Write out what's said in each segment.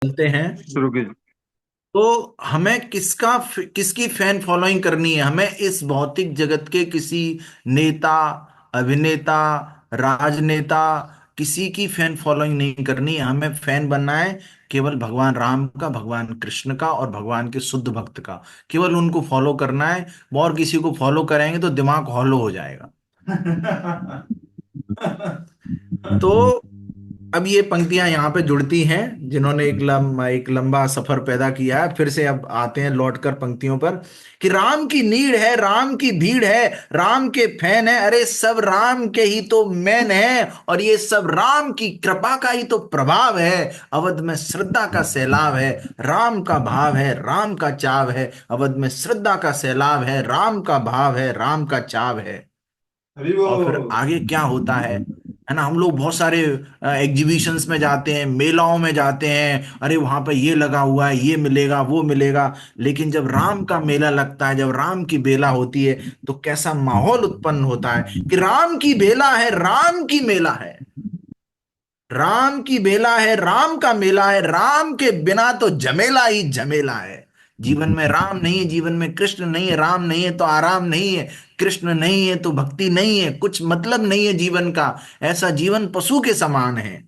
चलते हैं। शुरू कीजिए। तो हमें किसकी फैन फॉलोइंग करनी है? हमें इस भौतिक जगत के किसी नेता, अभिनेता, राजनेता, किसी की फैन फॉलोइंग नहीं करनी है। हमें फैन बनना है केवल भगवान राम का, भगवान कृष्ण का और भगवान के शुद्ध भक्त का। केवल उनको फॉलो करना है। और किसी को फॉलो करेंगे तो दिमाग हॉलो हो जाएगा। तो अब ये पंक्तियां यहाँ पे जुड़ती हैं, जिन्होंने एक लंबा सफर पैदा किया है। फिर से अब आते हैं लौटकर पंक्तियों पर कि राम की नीड है, राम की भीड़ है, राम के फैन है, अरे सब राम के ही तो मैन है, और ये सब राम की कृपा का ही तो प्रभाव है। अवध में श्रद्धा का सैलाब है, राम का भाव है, राम का चाव है। अवध में श्रद्धा का सैलाब है, राम का भाव है, राम का चाव है। हरी वो। और फिर आगे क्या होता है ना? हम लोग बहुत सारे एग्जीबिशंस में जाते हैं, मेलाओं में जाते हैं, अरे वहां पे ये लगा हुआ है, ये मिलेगा, वो मिलेगा। लेकिन जब राम का मेला लगता है, जब राम की बेला होती है, तो कैसा माहौल उत्पन्न होता है कि राम की बेला है, राम की मेला है, राम की बेला है, राम का मेला है, राम के बिना तो झमेला ही झमेला है। जीवन में राम नहीं है, जीवन में कृष्ण नहीं है, राम नहीं है तो आराम नहीं है, कृष्ण नहीं है तो भक्ति नहीं है, कुछ मतलब नहीं है जीवन का। ऐसा जीवन पशु के समान है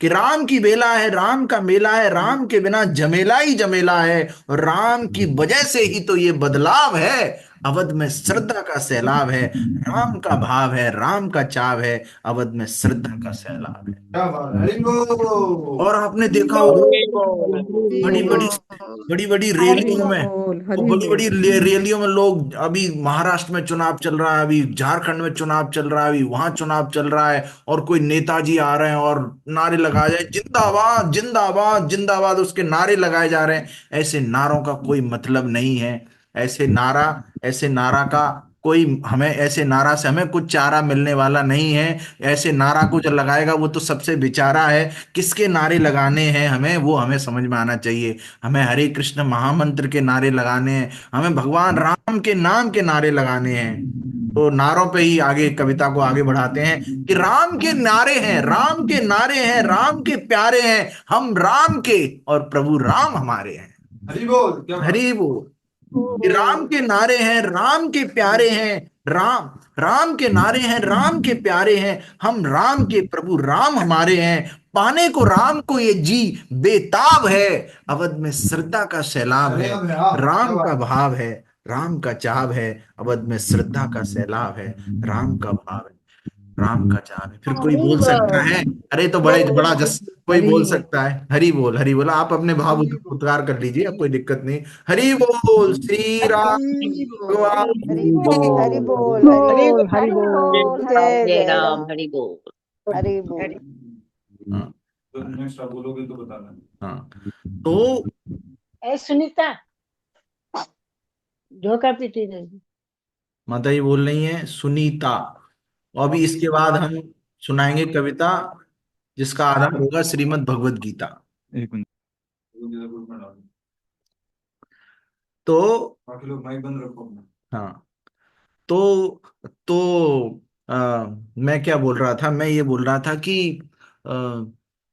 कि राम की बेला है, राम का मेला है, राम के बिना झमेला ही झमेला है, और राम की वजह से ही तो ये बदलाव है। अवध में श्रद्धा का सैलाब है, राम का भाव है, राम का चाव है। अवध में श्रद्धा का सैलाब है। क्या बात है, हरी वो। और आपने देखा होगा हरि बोल हरि बड़ी बड़ी बोल बड़ी बड़ी हरि रैलियों में, बोल तो हरि बड़ी बोल। बड़ी रैलियों में लोग, अभी महाराष्ट्र में चुनाव चल रहा है, अभी झारखंड में चुनाव चल रहा है, अभी वहां चुनाव चल रहा है, और कोई नेताजी आ रहे हैं और नारे लगाए जाए, जिंदाबाद जिंदाबाद जिंदाबाद, उसके नारे लगाए जा रहे हैं। ऐसे नारों का कोई मतलब नहीं है। ऐसे नारा का कोई, हमें ऐसे नारा से हमें कुछ चारा मिलने वाला नहीं है। ऐसे नारा को जो लगाएगा वो तो सबसे बेचारा है। किसके नारे लगाने हैं हमें, वो हमें समझ में आना चाहिए। हमें हरे कृष्ण महामंत्र के नारे लगाने हैं, हमें भगवान राम के नाम के नारे लगाने हैं। तो नारों पे ही आगे कविता को आगे बढ़ाते हैं कि राम के नारे हैं, राम के नारे हैं, राम के प्यारे हैं, हम राम के और प्रभु राम हमारे हैं। हरी बोल, क्या बात। हरि बोल। कि राम के नारे हैं, राम के प्यारे हैं, राम राम के नारे हैं, राम के प्यारे हैं, हम राम के प्रभु राम हमारे हैं। पाने को राम को ये जी बेताब है। अवध में श्रद्धा का सैलाब अरे है, अब हाँ, क्या राम का बात। भाव है, राम का चाव है। अवध में श्रद्धा का सैलाब है, राम का भाव है, राम का चाव है। फिर कोई हरि बोल सकता बोल है, अरे तो बड़े बड़ा जस, कोई हरि बोल बोल सकता है हरि बोल, हरि बोल, आप अपने भाव हरी बोल। उद्गार कर लीजिए, अब कोई दिक्कत नहीं। हरि बोल श्री राम हरि बोल भगवान हरि की बोल जय। हरि बोल हरि हरि बोल हरि हरि बोल बोल राम जय जय जय राम राम हरि बोल। हरि बोल। हाँ तो नेक्स्ट आप बोलोगे तो बताना। हाँ। तो ए सुनीता धोखा पीती नहीं। माता जी बोल रही हैं सुनीता। और अभी अभी इसके इसके बाद बाद हम सुनाएंगे कविता जिसका आधार होगा श्रीमद् भगवद गीता। एक मिनट, ग्रुप में डालो। तो बाकी लोग माइक बंद रखो अपना। हाँ, तो मैं क्या बोल रहा था? मैं ये बोल रहा था कि आ,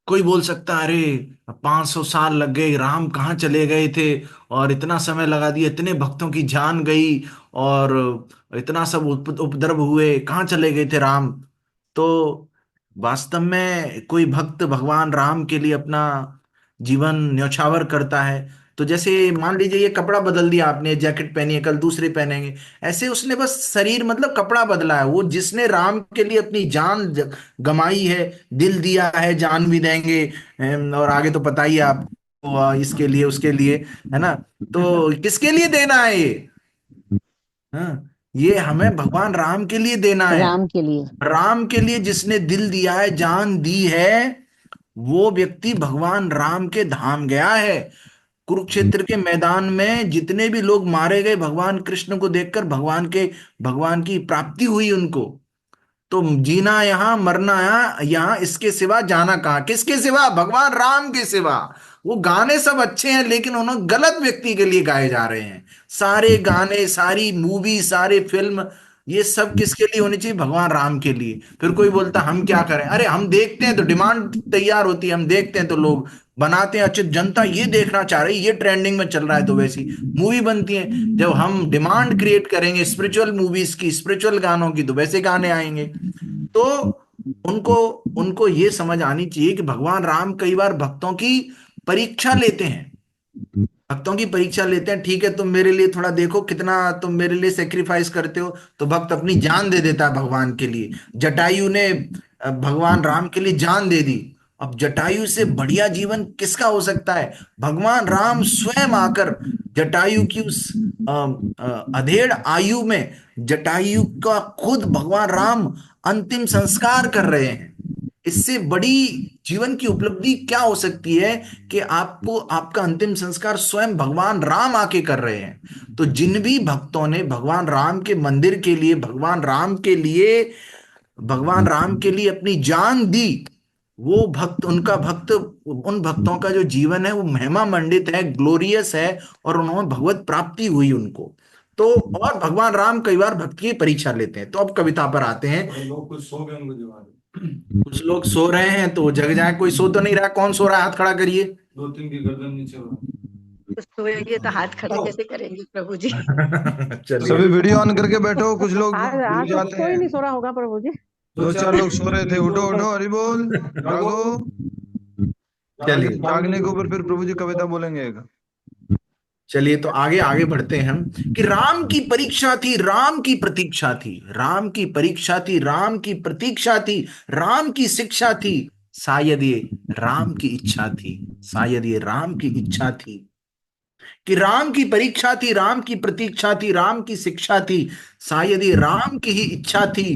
कोई बोल सकता है, अरे 500 साल लग गए, राम कहाँ चले गए थे, और इतना समय लगा दिया, इतने भक्तों की जान गई, और इतना सब उपद्रव हुए, कहाँ चले गए थे राम? तो वास्तव में कोई भक्त भगवान राम के लिए अपना जीवन न्यौछावर करता है। तो जैसे मान लीजिए ये कपड़ा बदल दिया आपने, जैकेट पहनी है, कल दूसरे पहनेंगे, ऐसे उसने बस शरीर मतलब कपड़ा बदला है। वो जिसने राम के लिए अपनी जान गमाई है, दिल दिया है, जान भी देंगे। और आगे तो पता ही है आपको, इसके लिए उसके लिए, है ना? तो किसके लिए देना है ये? हाँ, ये हमें भगवान राम के लिए देना है। राम के लिए। राम के लिए जिसने दिल दिया है, जान दी है, वो व्यक्ति भगवान राम के धाम गया है। कुरुक्षेत्र के मैदान में जितने भी लोग मारे गए, भगवान कृष्ण को देखकर भगवान की प्राप्ति हुई उनको। तो जीना यहाँ, मरना यहाँ, यहाँ इसके सिवा जाना कहाँ? किसके सिवा? भगवान राम के सिवा। वो गाने सब अच्छे हैं, लेकिन उन्होंने गलत व्यक्ति के लिए गाए जा रहे हैं। सारे गाने, सारी मूवी, सारे फिल्म ये सब किसके लिए होनी चाहिए? भगवान राम के लिए। फिर कोई बोलता हम क्या करें? अरे हम देखते हैं तो डिमांड तैयार होती है, हम देखते हैं तो लोग बनाते हैं, अच्छी जनता ये देखना चाह रही है, ये ट्रेंडिंग में चल रहा है, तो वैसी मूवी बनती है। जब हम डिमांड क्रिएट करेंगे स्पिरिचुअल मूवीज की, स्पिरिचुअल गानों की, तो वैसे गाने आएंगे। तो उनको उनको ये समझ आनी चाहिए कि भगवान राम कई बार भक्तों की परीक्षा लेते हैं, भक्तों की परीक्षा लेते हैं। ठीक है, तुम मेरे लिए थोड़ा देखो कितना तुम मेरे लिए सेक्रीफाइस करते हो। तो भक्त अपनी जान दे देता है भगवान के लिए। जटायु ने भगवान राम के लिए जान दे दी। अब जटायु से बढ़िया जीवन किसका हो सकता है? भगवान राम स्वयं आकर जटायु की उस अधेड़ आयु में जटायु का खुद भगवान राम अंतिम संस्कार कर रहे हैं। इससे बड़ी जीवन की उपलब्धि क्या हो सकती है कि आपको आपका अंतिम संस्कार स्वयं भगवान राम आके कर रहे हैं। तो जिन भी भक्तों ने भगवान राम के मंदिर के लिए, भगवान राम के लिए अपनी जान दी, वो भक्त, उन भक्तों का जो जीवन है वो महिमा मंडित है, ग्लोरियस है, और उन्होंने भगवत प्राप्ति हुई उनको। तो और भगवान राम कई बार भक्त की परीक्षा लेते हैं। तो अब कविता पर आते हैं। भाई लोग कुछ सो गए, उनको जगा दो। कुछ लोग सो रहे हैं तो जग जाए। कोई सो तो नहीं रहा? कौन सो रहा है? हाथ खड़ा करिए। दो तीन की गर्दन नीचे हो। कुछ सोएंगे तो हाथ खड़ा कैसे करेंगे प्रभु जी? चलिए। सभी वीडियो ऑन करके बैठो, कुछ लोग आज भूल आज तो जाते कोई हैं। नहीं सो रहा होगा प्रभु जी। दो चार लोग सो रहे थे, उठो उठो, हरि बोल, जागो। चलिए जागने के ऊपर फिर प्रभु जी कविता बोलेंगे एक। चलिए, तो आगे आगे बढ़ते हैं हम कि राम की परीक्षा थी, राम की प्रतीक्षा थी, राम की परीक्षा थी, राम की प्रतीक्षा थी, राम की शिक्षा थी, शायद ये राम की इच्छा थी, शायद ये राम की इच्छा थी। कि राम की परीक्षा थी, राम की प्रतीक्षा थी, राम की शिक्षा थी, शायद ये राम की ही इच्छा थी।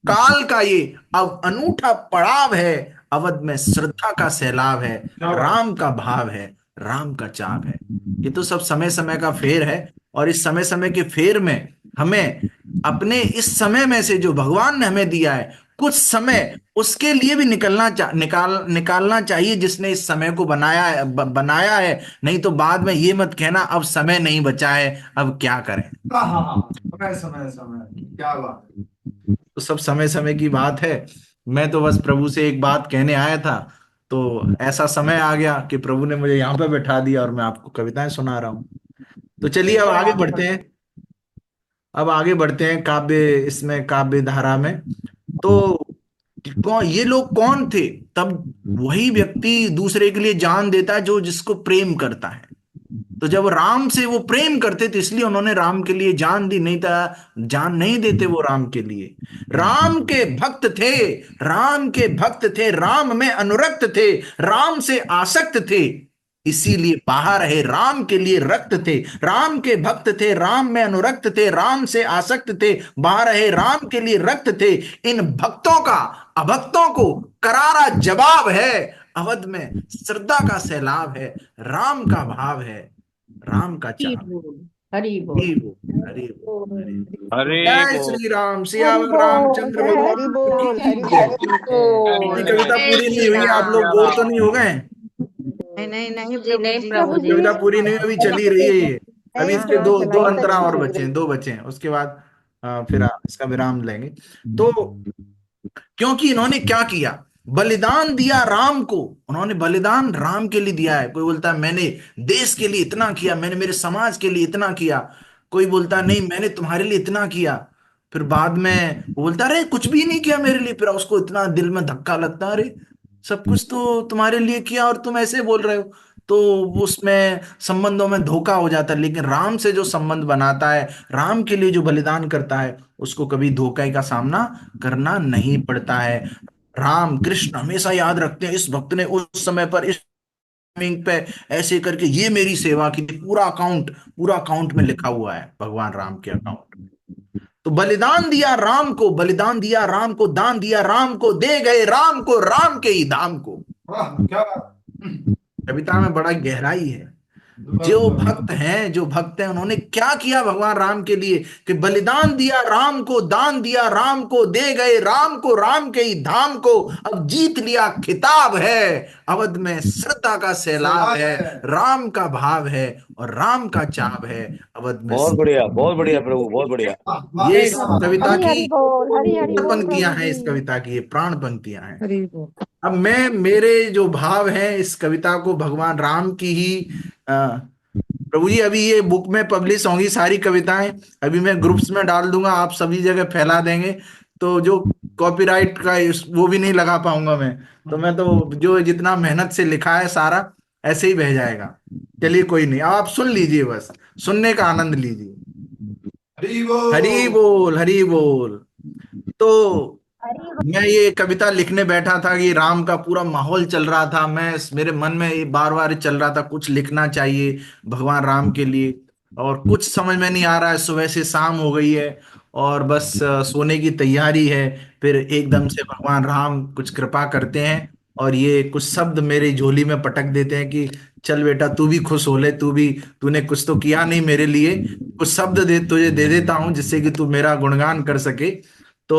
काल का ये अब अनूठा पड़ाव है, अवध में श्रद्धा का सैलाब है, राम का भाव है, राम का चाव है। ये तो सब समय समय का फेर है। और इस समय समय के फेर में हमें अपने इस समय में से जो भगवान ने हमें दिया है, कुछ समय उसके लिए भी निकालना चाहिए, जिसने इस समय को बनाया है। नहीं तो बाद में ये मत कहना अब समय नहीं बचा है, अब क्या करें। हाँ हाँ हाँ, समय समय समय, क्या बात है। तो सब समय समय की बात है। मैं तो बस प्रभु से एक बात कहने आया था, तो ऐसा समय आ गया कि प्रभु ने मुझे यहाँ पे बैठा दिया और मैं आपको कविताएं सुना रहा हूँ। तो चलिए अब आगे बढ़ते हैं। अब आगे बढ़ते हैं काव्य धारा में। तो ये लोग कौन थे? तब वही व्यक्ति दूसरे के लिए जान देता है जो जिसको प्रेम करता है। तो जब राम से वो प्रेम करते थे इसलिए उन्होंने राम के लिए जान दी, नहीं था जान नहीं देते वो राम के लिए। राम के भक्त थे, राम के भक्त थे, राम में अनुरक्त थे, राम से आसक्त थे, इसीलिए बाहर है, राम के लिए रक्त थे। राम के भक्त थे, राम में अनुरक्त थे, राम से आसक्त थे, बाहर है, राम के लिए रक्त थे। इन भक्तों का अभक्तों को करारा जवाब है, अवध में श्रद्धा का सैलाब है, राम का भाव है, राम का हरि चाव। बोल, हरि हरि बोल, बोल, हरि बोल, हरि बोल। हरे जय बोल। श्री राम, हरि सियावर बोल, रामचंद्र जय हरि भगवान बोल, की हरि जय। बोल। अभी कविता जय पूरी नहीं श्री हुई है, आप लोग राम। बोर तो नहीं हो गए? नहीं नहीं नहीं जी नहीं प्रभु प्रभु जी। कविता पूरी नहीं हुई, अभी चली रही है ये। अभी नहीं, इसके थोड़ा दो दो चलाई तक अंतरा और शुरू बचे हैं, रही। दो बचे हैं, उसके बाद फिर इसका विराम लेंगे। तो क्योंकि इन्होंने क्या किया? बलिदान दिया राम को। उन्होंने बलिदान राम के लिए दिया है। कोई बोलता है मैंने देश के लिए इतना किया, मैंने मेरे समाज के लिए इतना किया। कोई बोलता है नहीं मैंने तुम्हारे लिए इतना किया। फिर बाद में वो बोलता अरे कुछ भी नहीं किया मेरे लिए। फिर उसको इतना दिल में धक्का लगता, अरे सब कुछ तो तुम्हारे लिए किया और तुम ऐसे बोल रहे हो। तो उसमें संबंधों में धोखा हो जाता है। लेकिन राम से जो संबंध बनाता है, राम के लिए जो बलिदान करता है, उसको कभी धोखे का सामना करना नहीं पड़ता है। राम कृष्ण हमेशा याद रखते हैं इस भक्त ने उस समय पर इस टाइमिंग पे ऐसे करके ये मेरी सेवा की। पूरा अकाउंट में लिखा हुआ है भगवान राम के अकाउंट में। तो बलिदान दिया राम को, बलिदान दिया राम को, दान दिया राम को, दे गए राम को, राम के ही धाम को। वाह, क्या बात। कविता में बड़ा गहराई है। जो भक्त हैं उन्होंने क्या किया भगवान राम के लिए, कि बलिदान दिया, राम को दान दिया, राम को दे गए, राम को राम के ही धाम को अब जीत लिया, खिताब है, अवध में श्रद्धा का सैलाब है, राम का भाव है और राम का चाव है, अवध में। बहुत बढ़िया प्रभु, बहुत बढ़िया। ये इस कविता हरी हरी की बोल, हरी हरी बोल पंक्तियां प्रभु हैं, इस जी। कविता की ये प्राण पंक्तियां हैं। हरि बोल। अब मैं, मेरे जो भाव हैं इस कविता को भगवान राम की ही प्रभु जी, अभी ये बुक में पब्लिश होंगी सारी कविताएं, अभी मैं ग्रुप्स में डाल दूंगा, आप सभी जगह फैला देंगे, तो जो कॉपीराइट का वो भी नहीं लगा पाऊंगा मैं, तो मैं तो जो जितना मेहनत से लिखा है सारा ऐसे ही बह जाएगा। चलिए कोई नहीं, अब आप सुन लीजिए, बस सुनने का आनंद लीजिए। हरी बोल। हरी बोल, हरी बोल। तो मैं ये कविता लिखने बैठा था कि राम का पूरा माहौल चल रहा था, मैं मेरे मन में ये बार बार चल रहा था कुछ लिखना चाहिए भगवान राम के लिए, और कुछ समझ में नहीं आ रहा है। सुबह से शाम हो गई है और बस सोने की तैयारी है, फिर एकदम से भगवान राम कुछ कृपा करते हैं और ये कुछ शब्द मेरी झोली में पटक देते हैं कि चल बेटा तू भी खुश हो ले, तू भी, तूने कुछ तो किया नहीं मेरे लिए, कुछ शब्द तुझे दे देता हूं जिससे कि तू मेरा गुणगान कर सके। तो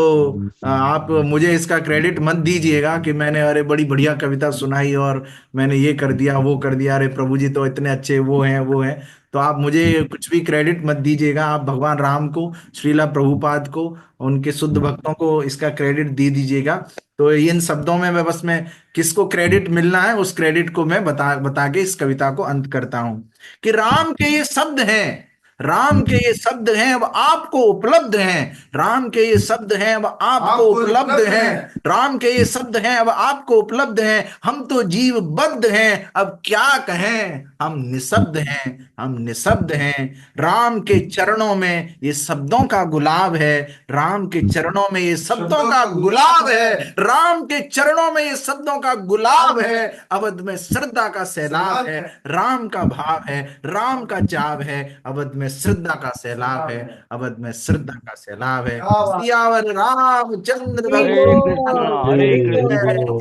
आप मुझे इसका क्रेडिट मत दीजिएगा कि मैंने अरे बड़ी बढ़िया कविता सुनाई और मैंने ये कर दिया वो कर दिया, अरे प्रभु जी तो इतने अच्छे वो हैं वो हैं, तो आप मुझे कुछ भी क्रेडिट मत दीजिएगा। आप भगवान राम को, श्रीला प्रभुपाद को, उनके शुद्ध भक्तों को इसका क्रेडिट दे दीजिएगा। तो इन शब्दों में मैं किसको क्रेडिट मिलना है उस क्रेडिट को मैं बता बता के इस कविता को अंत करता हूं कि राम के ये शब्द हैं, राम के ये शब्द हैं अब आपको उपलब्ध हैं, राम के ये शब्द हैं अब आपको आपको उपलब्ध उपलब्ध हैं, हैं। राम के ये शब्द हैं अब आपको उपलब्ध हैं, हम तो जीवबद्ध हैं अब क्या कहें, हम निशब्द हैं, हम निशब्द हैं। राम के चरणों में ये शब्दों का गुलाब है, राम के चरणों में ये शब्दों का गुलाब है, राम के चरणों में ये शब्दों का गुलाब है, अवध में श्रद्धा का सैलाब है, राम का भाव है, राम का चाव है, अवध में श्रद्धा का सैलाब है, अवध में श्रद्धा का सैलाब है। क्या बात। सियावर रामचंद्र हरे कृष्णा, हरे कृष्णा जय, प्रभु,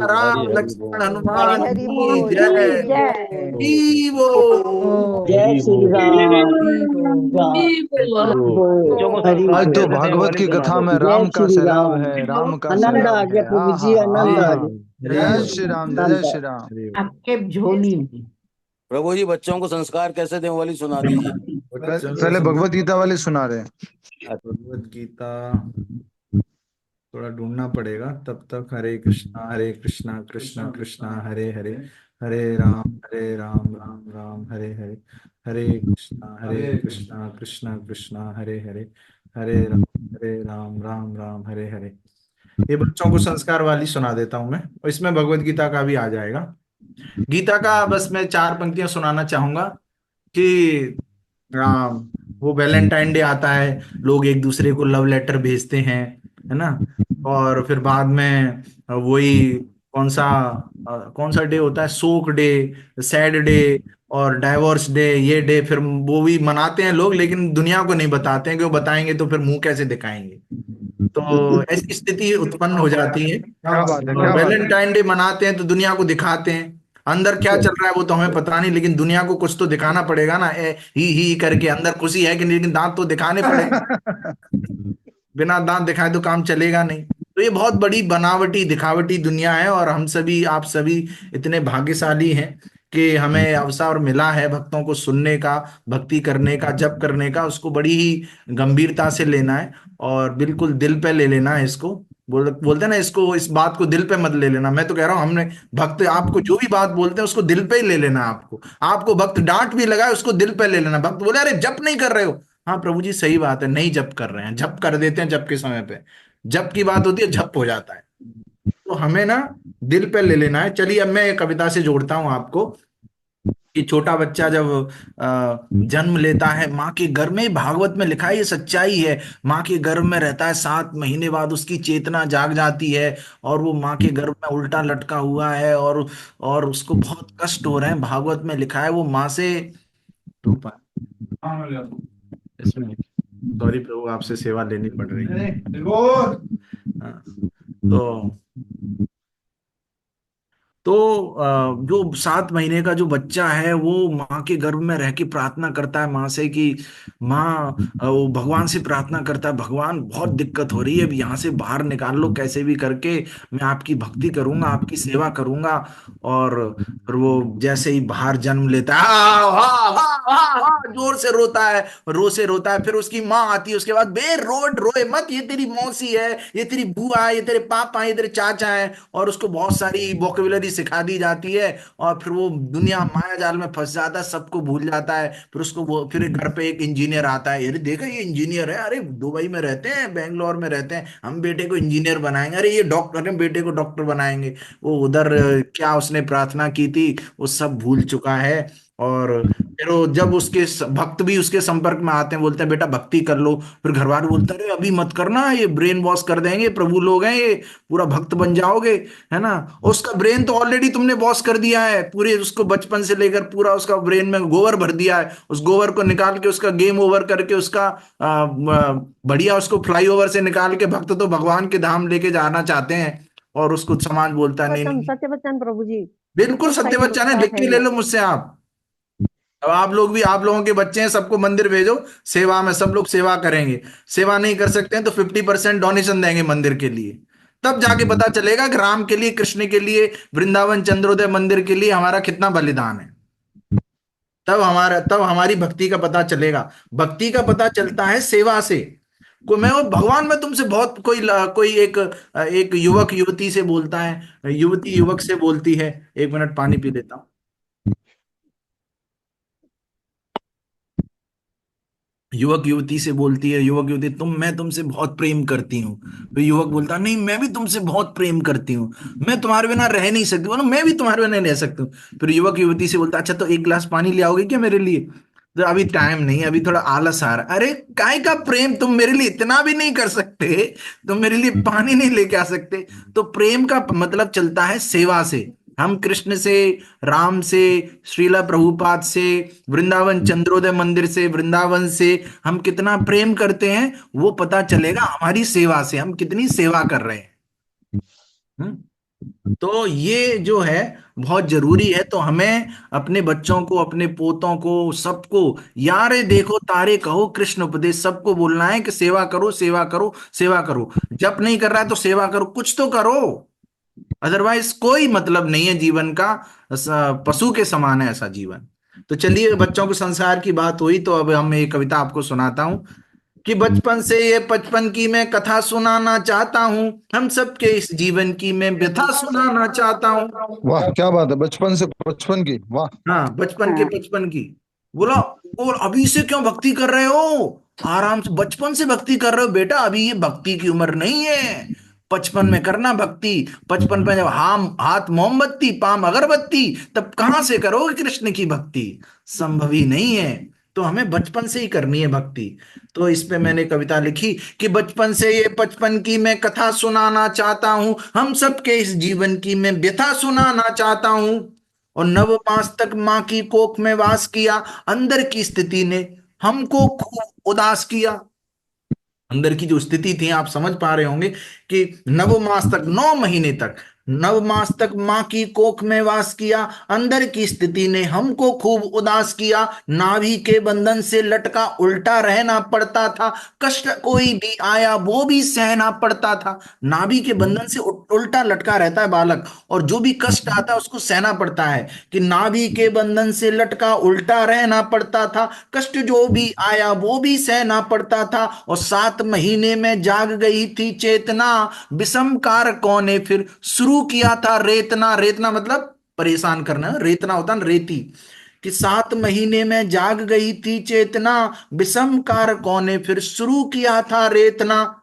राम हरि हरि लक्ष्मण बोल। हनुमान हरी हरी की बोल जय। की जय। जीवो। जय श्री राम। हरि बोल। बच्चों को हरि संस्कार आज तो बोल। कैसे दें वो भागवत वाली की सुना कथा दो। में जय राम का श्री सैलाब राम। है, राम का आनंद आ सैलाब गया है। प्रभु आहा जी, हा आनंद आ हा। गया। जय श्री राम, जय श्री राम। आपके झोली में। प्रभु जी बच्चों को संस्कार कैसे दें वो वाली सुना दीजिए। पहले भगवत गीता वाले सुना रहे। भगवत गीता थोड़ा ढूंढना पड़ेगा, तब तक हरे कृष्णा कृष्ण कृष्ण हरे हरे, हरे राम राम हरे हरे, हरे कृष्णा कृष्ण कृष्ण हरे हरे, हरे राम राम राम हरे हरे। ये बच्चों को संस्कार वाली सुना देता हूं मैं, और इसमें भगवत गीता का भी आ जाएगा। गीता का बस मैं 4 पंक्तियां सुनाना चाहूंगा कि राम, वो वैलेंटाइन डे आता है, लोग एक दूसरे को लव लेटर भेजते हैं, है ना, और फिर बाद में वही कौन सा डे होता है, शोक डे, सैड डे और डाइवोर्स डे, ये डे फिर वो भी मनाते हैं लोग, लेकिन दुनिया को नहीं बताते हैं, कि वो बताएंगे तो फिर मुंह कैसे दिखाएंगे, तो ऐसी स्थिति उत्पन्न हो जाती है। क्या बात है, और क्या बात है। वैलेंटाइन डे मनाते हैं तो दुनिया को दिखाते हैं, अंदर क्या चल रहा है वो तो हमें पता नहीं, लेकिन दुनिया को कुछ तो दिखाना पड़ेगा ना, ही करके अंदर खुशी है कि नहीं, लेकिन दांत तो दिखाने पड़ेंगे, बिना दांत दिखाए तो काम चलेगा नहीं। तो ये बहुत बड़ी बनावटी दिखावटी दुनिया है, और हम सभी, आप सभी इतने भाग्यशाली हैं कि हमें अवसर मिला है भक्तों को सुनने का, भक्ति करने का, जप करने का, उसको बड़ी ही गंभीरता से लेना है और बिल्कुल दिल पे ले लेना है इसको। बोलते हैं ना, इसको, इस बात को दिल पे मत ले लेना, मैं तो कह रहा हूं, हमने भक्त आपको जो भी बात बोलते हैं उसको दिल पे ही ले लेना। आपको भक्त डांट भी लगाए उसको दिल पे ले लेना। भक्त बोले अरे जप नहीं कर रहे हो, हाँ प्रभु जी सही बात है, नहीं जप कर रहे हैं, जप कर देते हैं जप के समय पे, जप की बात होती है जप हो जाता है, तो हमें ना दिल पे ले लेना है। चलिए अब मैं एक कविता से जोड़ता हूं आपको कि छोटा बच्चा जब जन्म लेता है माँ के गर्भ में, भागवत में लिखा है, ये सच्चाई है, माँ के गर्भ में रहता है, 7 महीने बाद उसकी चेतना जाग जाती है और वो माँ के गर्भ में उल्टा लटका हुआ है, और उसको बहुत कष्ट हो रहे हैं, भागवत में लिखा है, वो माँ से इसमें, सॉरी प्रभु आपसे सेवा लेनी पड़ रही है। हाँ, तो तो जो 7 महीने का जो बच्चा है वो माँ के गर्भ में रह के प्रार्थना करता है माँ से कि माँ, वो भगवान से प्रार्थना करता है, भगवान बहुत दिक्कत हो रही है, अब यहाँ से बाहर निकाल लो कैसे भी करके, मैं आपकी भक्ति करूंगा, आपकी सेवा करूंगा। और फिर वो जैसे ही बाहर जन्म लेता है, जोर से रोता है, रो से रोता है, फिर उसकी माँ आती है उसके बाद, बे रोए मत, ये तेरी मौसी है, ये तेरी बुआ है, ये तेरे पापा है, ये तेरे चाचा है, और उसको बहुत सारी वोकेबुलरी सिखा दी जाती है। और फिर वो दुनिया माया जाल में फंस जाता है, सबको भूल जाता है। फिर उसको वो फिर एक घर पे एक इंजीनियर आता है, अरे देखा ये इंजीनियर है, अरे दुबई में रहते हैं, बेंगलोर में रहते हैं, हम बेटे को इंजीनियर बनाएंगे, अरे ये डॉक्टर है, बेटे को डॉक्टर बनाएंगे। वो उधर क्या उसने प्रार्थना की थी वो सब भूल चुका है। और फिर वो जब उसके भक्त भी उसके संपर्क में आते हैं, बोलते हैं बेटा भक्ति कर लो, फिर घर वाले बोलते हैं अरे अभी मत करना, ये ब्रेन वॉश कर देंगे, प्रभु लोग हैं ये, पूरा भक्त बन जाओगे, है ना। उसका ब्रेन तो ऑलरेडी तुमने वॉश कर दिया है, पूरे उसको बचपन से लेकर पूरा उसका ब्रेन में गोबर भर दिया है, उस गोबर को निकाल के उसका गेम ओवर करके उसका बढ़िया उसको फ्लाईओवर से निकाल के भक्त तो भगवान के धाम लेके जाना चाहते हैं। और उसको समाज बोलता है नहीं वचन नहीं, सत्य वचन प्रभु जी। बिल्कुल सत्य सही बच्चा है, बात लिख है के ले ये। लो मुझसे आप। अब आप लोग भी, आप लोगों के बच्चे हैं, सबको मंदिर भेजो सेवा में, सब लोग सेवा करेंगे। सेवा नहीं कर सकते हैं तो 50% डोनेशन देंगे मंदिर के लिए, तब जाके पता चलेगा कि राम के लिए, कृष्ण के लिए, वृंदावन चंद्रोदय मंदिर के लिए हमारा कितना बलिदान है। तब हमारी भक्ति का पता चलेगा। भक्ति का पता चलता है सेवा से। को मैं वो भगवान में तुमसे बहुत कोई एक युवक युवती से बोलता है, युवती युवक से बोलती है, 1 मिनट पानी पी लेता हूँ। युवक युवती से बोलती है, युवक युवती, मैं तुमसे बहुत प्रेम करती हूँ। तो युवक बोलता नहीं, मैं भी तुमसे बहुत प्रेम करती हूँ, मैं तुम्हारे बिना रह नहीं सकती, बोलो मैं भी तुम्हारे बिना नहीं रह सकती हूँ। फिर युवक युवती से बोलता अच्छा तो 1 गिलास पानी ले आओगे क्या मेरे लिए। तो अभी टाइम नहीं, अभी थोड़ा आलस आ रहा है। अरे काय का प्रेम, तुम मेरे लिए इतना भी नहीं कर सकते, तुम मेरे लिए पानी नहीं लेके आ सकते। तो प्रेम का मतलब चलता है सेवा से। हम कृष्ण से, राम से, श्रीला प्रभुपाद से, वृंदावन चंद्रोदय मंदिर से, वृंदावन से हम कितना प्रेम करते हैं वो पता चलेगा हमारी सेवा से, हम कितनी सेवा कर रहे हैं। तो ये जो है बहुत जरूरी है। तो हमें अपने बच्चों को, अपने पोतों को, सबको, यारे देखो तारे कहो कृष्ण उपदेश, सबको बोलना है कि सेवा करो, सेवा करो, सेवा करो। जप नहीं कर रहा है तो सेवा करो, कुछ तो करो, अदरवाइज कोई मतलब नहीं है जीवन का। पशु के समान है ऐसा जीवन। तो चलिए, बच्चों को संस्कार की बात हुई तो अब हम एक कविता आपको सुनाता हूं कि बचपन से ये बचपन की मैं कथा सुनाना चाहता हूँ, हम सबके इस जीवन की मैं व्यथा सुनाना चाहता हूँ। वाह क्या बात है, बचपन से बचपन की, वाह। हाँ, बचपन के बचपन की। बोला, और अभी से क्यों भक्ति कर रहे हो, आराम से बचपन से भक्ति कर रहे हो बेटा, अभी ये भक्ति की उम्र नहीं है, 55 में करना भक्ति। 55 में जब हाथ मोमबत्ती पाम अगरबत्ती, तब कहां से करोगे कृष्ण की भक्ति, संभव ही नहीं है। तो हमें बचपन से ही करनी है भक्ति। तो इस पे मैंने कविता लिखी कि बचपन से ये 55 की मैं कथा सुनाना चाहता हूं, हम सबके इस जीवन की मैं व्यथा सुनाना चाहता हूं। और 9 मास तक मां की कोख में वास किया, अंदर की स्थिति ने हमको खूब उदास किया। अंदर की जो स्थिति थी आप समझ पा रहे होंगे कि 9 मास तक, 9 महीने तक, 9 मास तक मां की कोख में वास किया, अंदर की स्थिति ने हमको खूब उदास किया। नाभि के बंधन से लटका उल्टा रहना पड़ता था, कष्ट कोई भी आया वो भी सहना पड़ता था। नाभि के बंधन से उल्टा लटका रहता है बालक, और जो भी कष्ट आता है उसको सहना पड़ता है। कि नाभि के बंधन से लटका उल्टा रहना पड़ता था, कष्ट जो भी आया वो भी सहना पड़ता था। और 7 महीने में जाग गई थी चेतना, विषम कारकों ने फिर शुरू किया था रेतना। रेतना मतलब परेशान करना, रेतना होता है रेती। कि 7 महीने में जाग गई थी चेतना, विषम कारकों ने फिर शुरू किया था रेतना।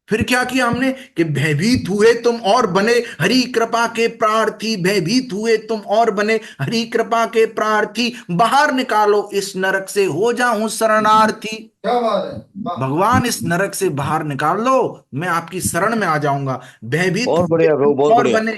फिर क्या किया हमने कि भयभीत हुए तुम और बने हरि कृपा के प्रार्थी, भयभीत हुए तुम और बने हरि कृपा के प्रार्थी, बाहर निकालो इस नरक से हो जाऊं शरणार्थी। क्या बात है, वाह। भगवान इस नरक से बाहर निकाल लो, मैं आपकी शरण में आ जाऊंगा। भयभीत बहुत हुए बढ़िया प्रभु, तुम बहुत और बढ़िया। बने,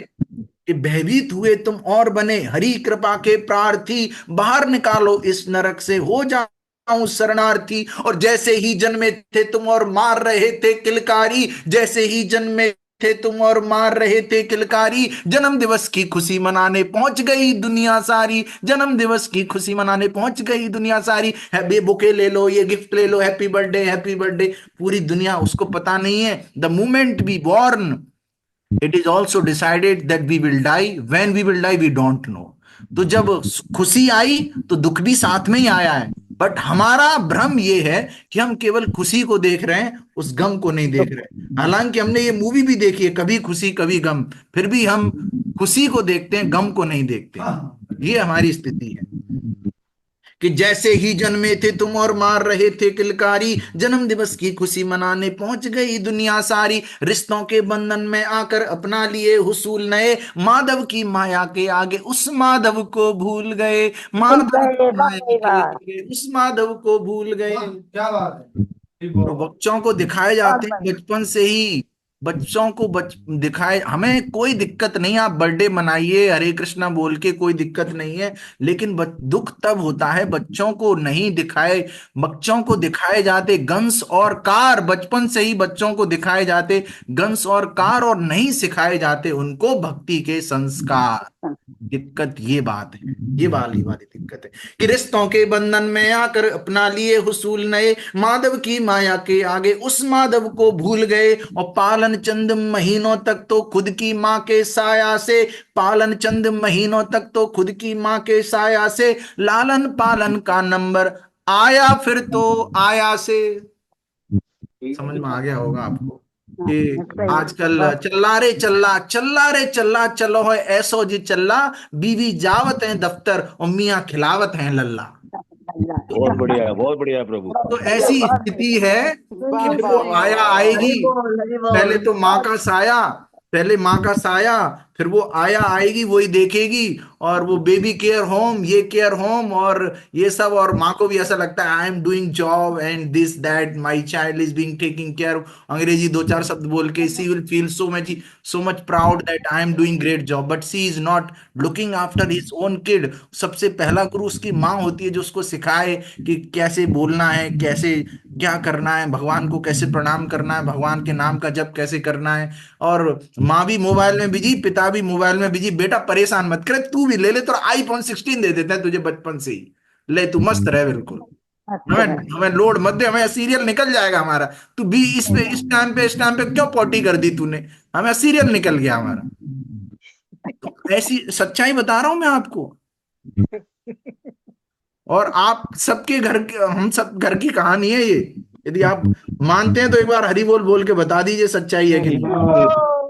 कि भयभीत हुए तुम और बने हरि कृपा के प्रार्थी, बाहर निकालो इस नरक से हो जाऊं शरणार्थी। और जैसे ही जन्मे थे तुम और मार रहे थे किलकारी, जैसे ही जन्मे थे तुम और मार रहे थे किलकारी, जन्म दिवस की खुशी मनाने पहुंच गई दुनिया सारी, जन्म दिवस की खुशी मनाने पहुंच गई दुनिया सारी, है बे बुके ले लो, ये गिफ्ट ले लो, हैप्पी बर्थडे हैप्पी बर्थडे। पूरी दुनिया, उसको पता नहीं है the moment we born it is also decided that we will die, when we will die we don't know. तो जब खुशी आई तो दुख भी साथ में ही आया है, बट हमारा भ्रम ये है कि हम केवल खुशी को देख रहे हैं, उस गम को नहीं देख रहे। हालांकि हमने ये मूवी भी देखी है, कभी खुशी कभी गम, फिर भी हम खुशी को देखते हैं, गम को नहीं देखते हैं। ये हमारी स्थिति है कि जैसे ही जन्मे थे तुम और मार रहे थे किलकारी, जन्म दिवस की खुशी मनाने पहुंच गई दुनिया सारी, रिश्तों के बंधन में आकर अपना लिए हुसूल नए, माधव की माया के आगे उस माधव को भूल गए, माधव की माया के आगे उस माधव को भूल गए। क्या बात है, ठीक तो बोलो। बच्चों को दिखाए जाते हैं बचपन से ही, बच्चों को दिखाए, हमें कोई दिक्कत नहीं, आप बर्थडे मनाइए हरे कृष्णा बोल के, कोई दिक्कत नहीं है। लेकिन दुख तब होता है बच्चों को नहीं दिखाए, बच्चों को दिखाए जाते गन्स और कार, बचपन से ही बच्चों को दिखाए जाते गन्स और कार, और नहीं सिखाए जाते उनको भक्ति के संस्कार। दिक्कत ये बात है, ये वाली वाली दिक्कत है कि रिश्तों के बंधन में आकर अपना लिए हुसूल नए, माधव की माया के आगे उस माधव को भूल गए, और पालन चंद महीनों तक तो खुद की माँ के साया से, पालन चंद महीनों तक तो खुद की माँ के साया से, लालन पालन का नंबर आया फिर तो आया से। समझ में आ गया होगा आपको कि आजकल चल्ला रे चल्ला, चल्ला रे चल्ला, चलो है ऐसो जी चल्ला, बीवी जावत है दफ्तर और मियाँ खिलावत है लल्ला। बहुत बढ़िया प्रभु। तो ऐसी स्थिति है कि वाह वो वाह आया वाह। आएगी, हरि पहले बोल। तो माँ का साया, पहले माँ का साया, फिर वो आया आएगी वही देखेगी, और वो बेबी केयर होम, ये केयर होम और ये सब, और माँ को भी ऐसा लगता है I am doing job and this that, my child is being taking care, Angrezi दो चार शब्द बोल के she will feel so much proud that I am doing great job, but she is not looking after his own kid. सबसे पहला गुरु उसकी माँ होती है जो उसको सिखाए कि कैसे बोलना है, कैसे क्या करना है, भगवान को कैसे प्रणाम करना है, भगवान के नाम का जप कैसे करना है। और माँ भी मोबाइल में बिजी, पिता भी मोबाइल में बिजी, बेटा परेशान मत करे, तू भी ले ले, तो आईफोन 16 दे देता है तुझे बचपन से ही, ले तू मस्त रहे बिल्कुल, हमें हमें लोड मत दे, हमें सीरियल निकल जाएगा हमारा, तू भी इस टाइम पे क्यों पॉटी कर दी तूने, हमें सीरियल निकल गया हमारा। तो ऐसी सच्चाई बता रहा हूं मैं आपको, और आप सबके घर हम सब घर की कहानी है ये। यदि आप मानते हैं तो एक बार हरि बोल बोल के बता दीजिए सच्चाई है कि नहीं।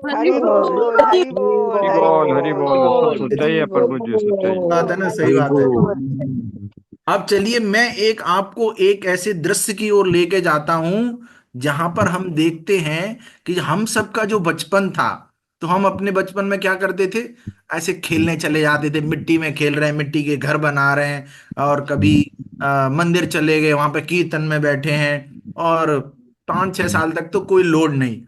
हरि बोल हरि बोल हरि हरि बोल हरि बोल, बोल। सब सच्चाई है प्रभु जी, सच्चाई। बात है ना, सही बात है। अब चलिए मैं एक आपको एक ऐसे दृश्य की ओर लेके जाता हूं जहां पर हम देखते हैं कि हम सबका जो बचपन था, तो हम अपने बचपन में क्या करते थे, ऐसे खेलने चले जाते थे, मिट्टी में खेल रहे हैं, मिट्टी के घर बना रहे हैं, और कभी मंदिर चले गए, वहां पे कीर्तन में बैठे हैं, और 5-6 साल तक तो कोई लोड नहीं।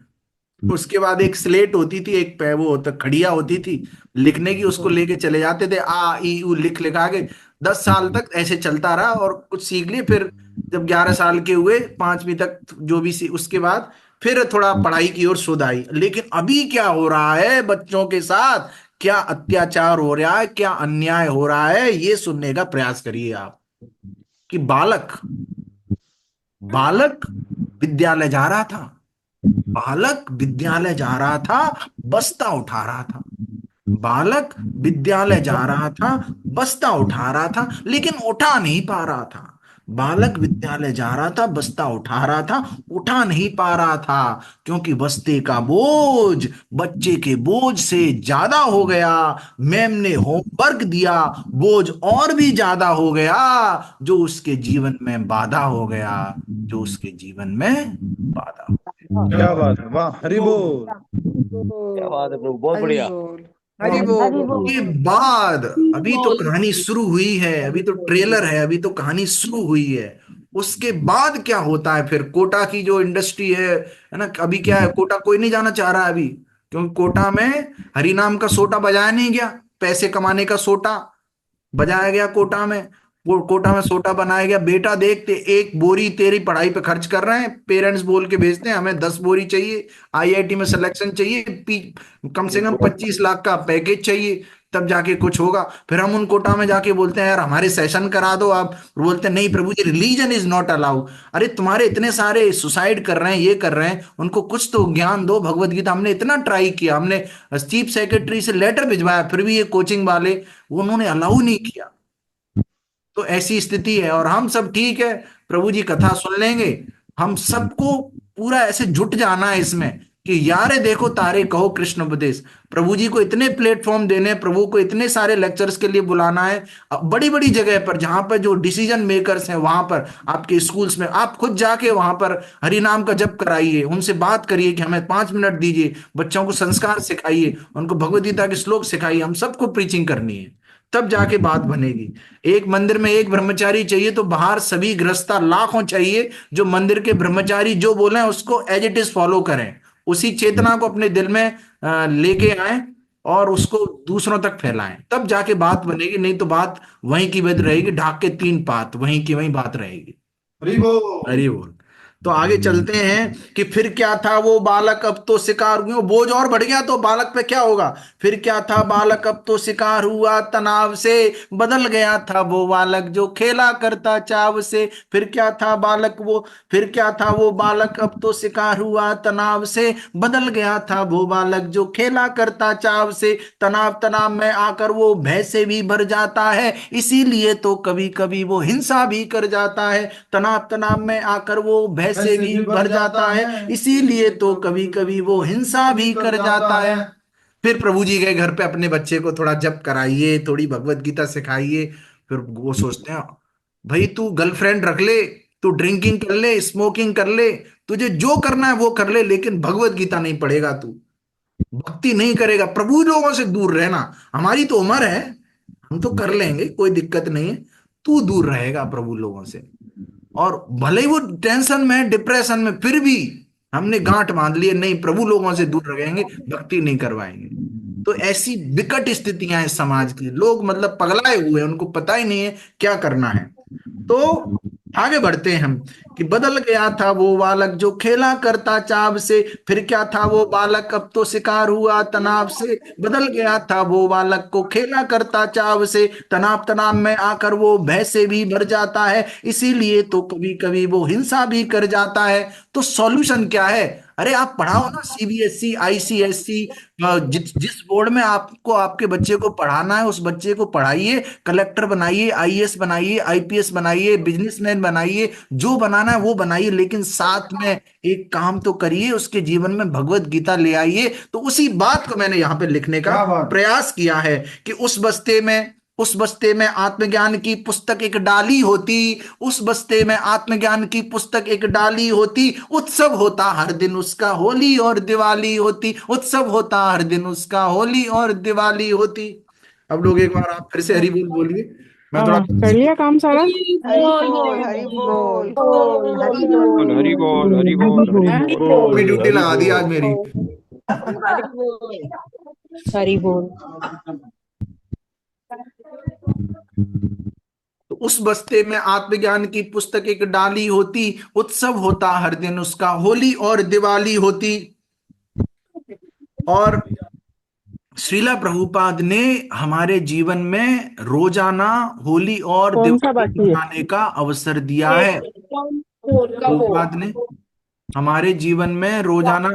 उसके बाद एक स्लेट होती थी, एक वो होता खड़िया होती थी लिखने की, उसको लेके चले जाते थे, आ ई उ लिख लिखा के। 10 साल तक ऐसे चलता रहा और कुछ सीख लिए। फिर जब 11 साल के हुए, 5वीं तक जो भी उसके बाद फिर थोड़ा पढ़ाई की ओर सुध आई। लेकिन अभी क्या हो रहा है बच्चों के साथ, क्या अत्याचार हो रहा है, क्या अन्याय हो रहा है, ये सुनने का प्रयास करिए आप। कि बालक बालक विद्यालय जा रहा था, बालक विद्यालय जा रहा था, बस्ता उठा रहा था, बालक विद्यालय जा रहा था, बस्ता उठा रहा था, लेकिन उठा नहीं पा रहा था। बालक विद्यालय जा रहा था, बस्ता उठा रहा था, उठा नहीं पा रहा था, क्योंकि बस्ते का बोझ बच्चे के बोझ से ज्यादा हो गया। मैम ने होमवर्क दिया, बोझ और भी ज्यादा हो गया, जो उसके जीवन में बाधा हो गया, जो उसके जीवन में बाधा हो गया। क्या बात है, वाह, हरि बोल। क्या बात है प्रभु, बहुत हरि बढ़िया। बोल हरि बोल। के बाद अभी तो कहानी शुरू हुई है, अभी तो ट्रेलर है, अभी तो कहानी शुरू हुई है। उसके बाद क्या होता है फिर, कोटा की जो इंडस्ट्री है ना, अभी क्या है, कोटा कोई नहीं जाना चाह रहा है अभी, क्योंकि कोटा में हरिनाम का सोटा बजाया नहीं गया, पैसे कमाने का सोटा बजाया गया कोटा में। कोटा में सोटा बनाया गया, बेटा देखते 1 बोरी तेरी पढ़ाई पे खर्च कर रहे हैं, पेरेंट्स बोल के भेजते हैं हमें 10 बोरी चाहिए, आईआईटी में सिलेक्शन चाहिए, कम से कम 25 लाख का पैकेज चाहिए, तब जाके कुछ होगा। फिर हम उन कोटा में जाके बोलते हैं यार हमारे सेशन करा दो आप, बोलते हैं नहीं प्रभु जी रिलीजन इज नॉट अलाउ। अरे तुम्हारे इतने सारे सुसाइड कर रहे हैं, ये कर रहे हैं, उनको कुछ तो ज्ञान दो, भगवत गीता। हमने इतना ट्राई किया, हमने चीफ सेक्रेटरी से लेटर भिजवाया, फिर भी ये कोचिंग वाले वो उन्होंने अलाउ नहीं किया। तो ऐसी स्थिति है, और हम सब ठीक है प्रभु जी कथा सुन लेंगे, हम सबको पूरा ऐसे जुट जाना है इसमें कि यारे देखो तारे कहो कृष्ण उपदेश। प्रभु जी को इतने प्लेटफॉर्म देने हैं, प्रभु को इतने सारे लेक्चर्स के लिए बुलाना है, बड़ी बड़ी जगह पर जहां पर जो डिसीजन मेकर्स हैं, वहां पर आपके स्कूल्स में आप खुद जाके वहां पर हरि नाम का जप कराइए, उनसे बात करिए कि हमें 5 मिनट दीजिए, बच्चों को संस्कार सिखाइए, उनको भगवदगीता के श्लोक सिखाइए। हम सबको प्रीचिंग करनी है, तब जाके बात बनेगी। एक मंदिर में एक ब्रह्मचारी चाहिए तो बाहर सभी गृहस्था लाखों चाहिए, जो मंदिर के ब्रह्मचारी जो बोले उसको एज इट इज फॉलो करें, उसी चेतना को अपने दिल में लेके आए और उसको दूसरों तक फैलाएं, तब जाके बात बनेगी। नहीं तो बात वहीं की बात रहेगी, ढाक के 3 पात, वहीं की वहीं बात रहेगी। हरि बोल। हरि बोल। तो आगे चलते हैं कि फिर क्या था वो बालक अब तो शिकार हुए, बोझ और बढ़ गया तो बालक पे क्या होगा। फिर क्या था बालक अब तो शिकार हुआ तनाव से, बदल गया था वो बालक जो खेला करता चाव से। फिर क्या था बालक वो, फिर क्या था वो बालक अब तो शिकार हुआ तनाव से, बदल गया था वो बालक जो खेला करता चाव से। तनाव तनाव में आकर वो भय से भी भर जाता है, इसीलिए तो कभी कभी वो हिंसा भी कर जाता है। तनाव तनाव में आकर वो भय से भी भर जाता है, इसीलिए तो कभी कभी वो हिंसा भी कर जाता है। फिर प्रभु जी के घर पे अपने बच्चे को थोड़ा जप कराइए, थोड़ी भगवत गीता सिखाइए। फिर वो सोचते हैं भाई तू गर्लफ्रेंड रख ले, तू ड्रिंकिंग कर ले, स्मोकिंग कर ले, तुझे जो करना है वो कर ले, लेकिन भगवत गीता नहीं पढ़ेगा, तू भक्ति नहीं करेगा, प्रभु लोगों से दूर रहना। हमारी तो उम्र है, हम तो कर लेंगे, कोई दिक्कत नहीं है, तू दूर रहेगा प्रभु लोगों से। और भले ही वो टेंशन में डिप्रेशन में, फिर भी हमने गांठ बांध ली है, नहीं प्रभु लोगों से दूर रहेंगे, भक्ति नहीं करवाएंगे। तो ऐसी विकट स्थितियां हैं समाज की, लोग मतलब पगलाए हुए हैं, उनको पता ही नहीं है क्या करना है। तो आगे बढ़ते हैं हम कि बदल गया था वो बालक जो खेला करता चाव से। फिर क्या था वो बालक अब तो शिकार हुआ तनाव से, बदल गया था वो बालक को खेला करता चाव से। तनाव तनाव में आकर वो भय से भी भर जाता है, इसीलिए तो कभी कभी वो हिंसा भी कर जाता है। तो सॉल्यूशन क्या है। अरे आप पढ़ाओ ना, सीबीएसई आईसीएसई, जिस बोर्ड में आपको आपके बच्चे को पढ़ाना है उस बच्चे को पढ़ाइए, कलेक्टर बनाइए, आईएएस बनाइए, आईपीएस बनाइए, बिजनेसमैन बनाइए, जो बनाना है वो बनाइए, लेकिन साथ में एक काम तो करिए, उसके जीवन में भगवत गीता ले आइए। तो उसी बात को मैंने यहाँ पे लिखने का क्या बात। प्रयास किया है कि उस बस्ते में आत्मज्ञान की पुस्तक एक डाली होती, उस बस्ते में आत्मज्ञान की पुस्तक एक डाली होती, उत्सव होता हर दिन उसका होली और दिवाली होती, उत्सव होता हर दिन उसका होली और दिवाली होती। अब लोग एक बार आप फिर से हरि बोल बोलिए, मैं थोड़ा कर लिया काम सारा। हरि बोल हरि हरि बोल बोल हरि बोल बोल हरि बोल हरि बोल हरि बोल अपनी ड्यूटी लगा दी आज मेरी। हरि बोल। तो उस बस्ते में आत्मज्ञान की पुस्तक एक डाली होती, उत्सव होता हर दिन उसका होली और दिवाली होती। और श्रीला प्रभुपाद ने हमारे जीवन में रोजाना होली और कौन सा दिवाली बाकी है? मनाने का अवसर दिया है। प्रभुपाद ने हमारे जीवन में रोजाना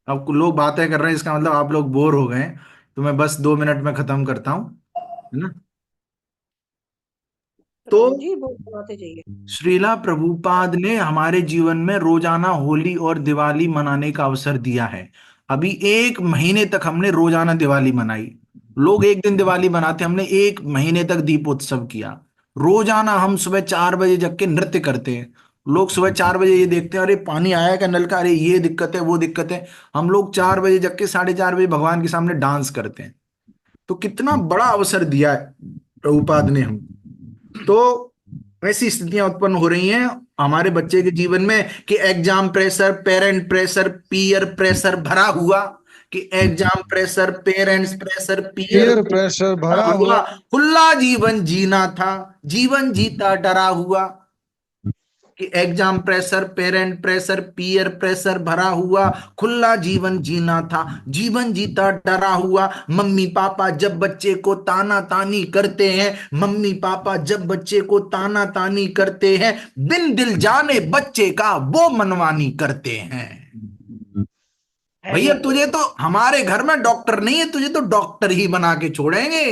अब लोग बातें कर रहे हैं, इसका मतलब आप लोग बोर हो गए हैं, तो मैं बस 2 मिनट में खत्म करता हूं, है ना। तो प्रभु जी वो सुनाते जाइए। श्रीला प्रभुपाद ने हमारे जीवन में रोजाना होली और दिवाली मनाने का अवसर दिया है। अभी 1 महीने तक हमने रोजाना दिवाली मनाई। लोग एक दिन दिवाली मनाते, हमने 1 महीने तक दीपोत्सव किया। रोजाना हम सुबह 4 बजे जग के नृत्य करते हैं। लोग सुबह 4 बजे ये देखते हैं, अरे पानी आया क्या नल का, अरे ये दिक्कत है वो दिक्कत है। हम लोग 4 बजे जग के 4:30 बजे भगवान के सामने डांस करते हैं। तो कितना बड़ा अवसर दिया है प्रभुपाद ने हम। तो ऐसी स्थितियां उत्पन्न हो रही हैं हमारे बच्चे के जीवन में कि exam pressure, parent pressure, peer pressure भरा हुआ, कि exam pressure, parents pressure, peer peer pressure भरा हुआ, हुआ, खुला जीवन जीना था, जीवन जीता डरा हुआ। कि exam pressure, parent pressure, peer pressure भरा हुआ, खुला जीवन जीना था, जीवन जीता डरा हुआ। मम्मी पापा जब बच्चे को ताना तानी करते हैं, मम्मी पापा जब बच्चे को ताना तानी करते हैं, बिन दिल जाने बच्चे का वो मनमानी करते हैं। भैया तुझे तो हमारे घर में डॉक्टर नहीं है, तुझे तो डॉक्टर ही बना के छोड़ेंगे।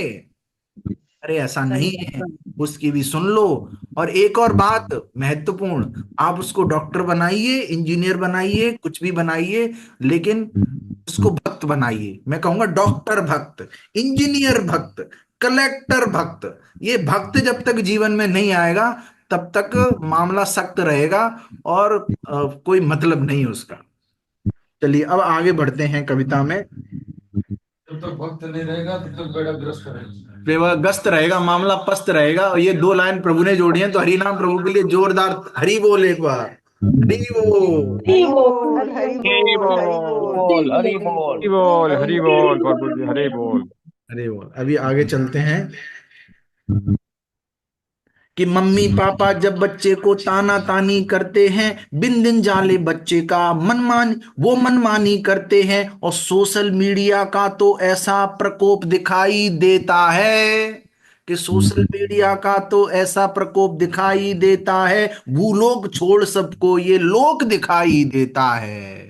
अरे ऐसा सही नहीं है, उसकी भी सुन लो। और एक और बात महत्वपूर्ण, आप उसको डॉक्टर बनाइए, इंजीनियर बनाइए, कुछ भी बनाइए, लेकिन उसको भक्त बनाइए। मैं कहूंगा डॉक्टर भक्त, इंजीनियर भक्त, कलेक्टर भक्त। ये भक्त जब तक जीवन में नहीं आएगा तब तक मामला सख्त रहेगा और कोई मतलब नहीं उसका। चलिए अब आगे बढ़ते हैं कविता में। जब तक भक्त नहीं रहेगा तब तक बेड़ा ग्रस्त रहेगा। ग्रस्त रहेगा, मामला पस्त रहेगा। और ये दो लाइन प्रभु ने जोड़ी हैं, तो हरि नाम प्रभु के लिए जोरदार हरि बोल एक बार। हरि बोल। हरि बोल, हरि बोल, हरि बोल। हरि बोल। हरि बोल, हरि बोल प्रभु जी, हरि बोल। हरि बोल। अभी आगे चलते हैं कि मम्मी पापा जब बच्चे को ताना तानी करते हैं, बिन दिन जाले बच्चे का मनमान वो मनमानी करते हैं। और सोशल मीडिया का तो ऐसा प्रकोप दिखाई देता है, कि सोशल मीडिया का तो ऐसा प्रकोप दिखाई देता है, भूलोक छोड़ सबको ये लोक दिखाई देता है।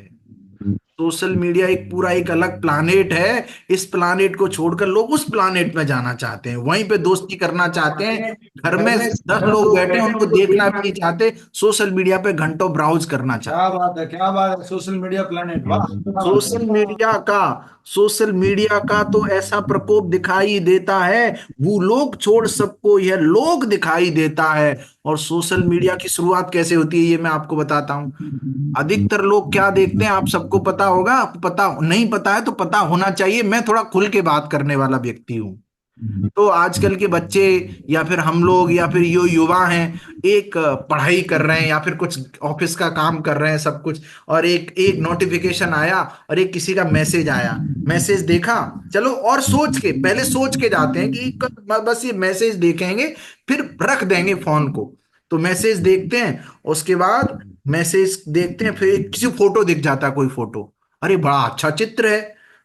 सोशल मीडिया एक पूरा एक अलग प्लानेट है। इस प्लानेट को छोड़कर लोग उस प्लानेट में जाना चाहते हैं, वहीं पे दोस्ती करना चाहते हैं। घर में 10 लोग बैठे हैं, उनको देखना भी नहीं चाहते, सोशल मीडिया पे घंटों ब्राउज करना चाहते क्या बात है, क्या बात है, सोशल मीडिया प्लेनेट, वाह क्या हैं। बात सोशल मीडिया का तो ऐसा प्रकोप दिखाई देता है, वो लोग छोड़ सबको यह लोग दिखाई देता है। और सोशल मीडिया की शुरुआत कैसे होती है ये मैं आपको बताता हूं। अधिकतर लोग क्या देखते हैं आप सबको पता होगा, आपको पता नहीं पता है तो पता होना चाहिए। मैं थोड़ा खुल के बात करने वाला व्यक्ति हूं। तो आजकल के बच्चे या फिर हम लोग या फिर यो युवा हैं, एक पढ़ाई कर रहे हैं या फिर कुछ ऑफिस का काम कर रहे हैं सब कुछ, और एक एक नोटिफिकेशन आया और एक किसी का मैसेज आया, मैसेज देखा, चलो और सोच के पहले सोच के जाते हैं कि बस ये मैसेज देखेंगे फिर रख देंगे फोन को। तो मैसेज देखते हैं, उसके बाद मैसेज देखते हैं, फिर किसी फोटो दिख जाता है, कोई फोटो, अरे बड़ा अच्छा चित्र है,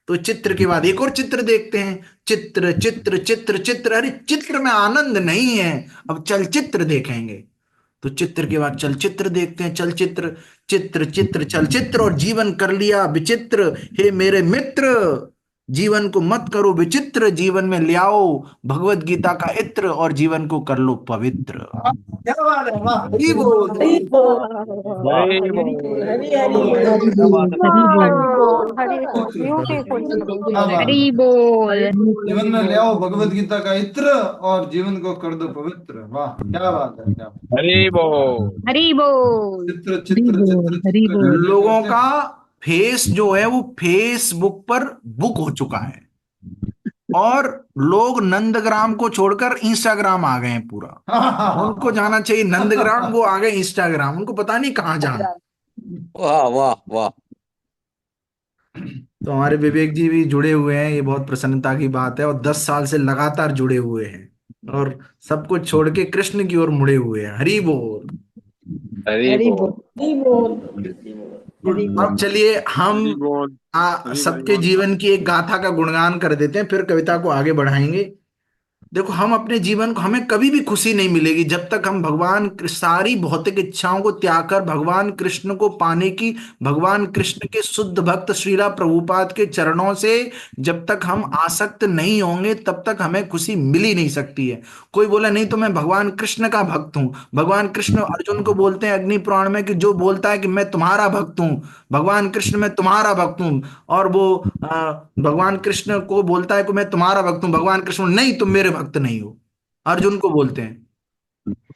तो चित्र के बाद एक और चित्र देखते हैं, चित्र चित्र चित्र चित्र, अरे चित्र में आनंद नहीं है, अब चलचित्र देखेंगे। तो चित्र के बाद चलचित्र देखते हैं, चलचित्र, चित्र चित्र चलचित्र, और जीवन कर लिया विचित्र। हे मेरे मित्र, जीवन को मत करो विचित्र, जीवन में ले आओ भगवत गीता का इत्र और जीवन को कर लो पवित्र। है, वाह हरि बोल। हरि बोल, हरि बोल, हरि हरि हरि क्या बात है। हरि बोल, हरि बोल, क्या ब्यूटीफुल। बात है। हरि बोल। जीवन में ले आओ भगवत गीता का इत्र और जीवन को कर दो पवित्र, वाह क्या बात है, क्या हरि बोल। हरि बोल। चित्र चित्र चित्र चित्र लोगों का फेस जो है वो फेसबुक पर बुक हो चुका है, और लोग नंदग्राम को छोड़कर इंस्टाग्राम आ गए हैं पूरा। उनको जाना चाहिए नंदग्राम, वो आ गए इंस्टाग्राम, उनको पता नहीं कहाँ जाना। वाह वाह वाह। तो हमारे विवेक जी भी जुड़े हुए हैं, ये बहुत प्रसन्नता की बात है, और 10 साल से लगातार जुड़े हुए हैं और सब कुछ छोड़ के कृष्ण की ओर मुड़े हुए हैं। हरि बोल। हरि हरि बोल, बोल, हरि बोल, हरि बोल। अब चलिए हम हरि बोल, हरि सबके बोल। जीवन की एक गाथा का गुणगान कर देते हैं, फिर कविता को आगे बढ़ाएंगे। देखो हम अपने जीवन को, हमें कभी भी खुशी नहीं मिलेगी जब तक हम सारी भौतिक इच्छाओं को त्याग कर भगवान कृष्ण को पाने की, भगवान कृष्ण के शुद्ध भक्त श्रीला प्रभुपाद के चरणों से जब तक हम आसक्त नहीं होंगे तब तक हमें खुशी मिल ही नहीं सकती है। कोई बोला नहीं तो मैं भगवान कृष्ण का भक्त हूं। भगवान कृष्ण अर्जुन को बोलते हैं अग्नि पुराण में कि जो बोलता है कि मैं तुम्हारा भक्त हूं, भगवान कृष्ण मैं तुम्हारा भक्त हूं, और वो भगवान कृष्ण को बोलता है कि मैं तुम्हारा भक्त हूं, भगवान कृष्ण नहीं तुम मेरे भक्त नहीं हो, अर्जुन को बोलते हैं।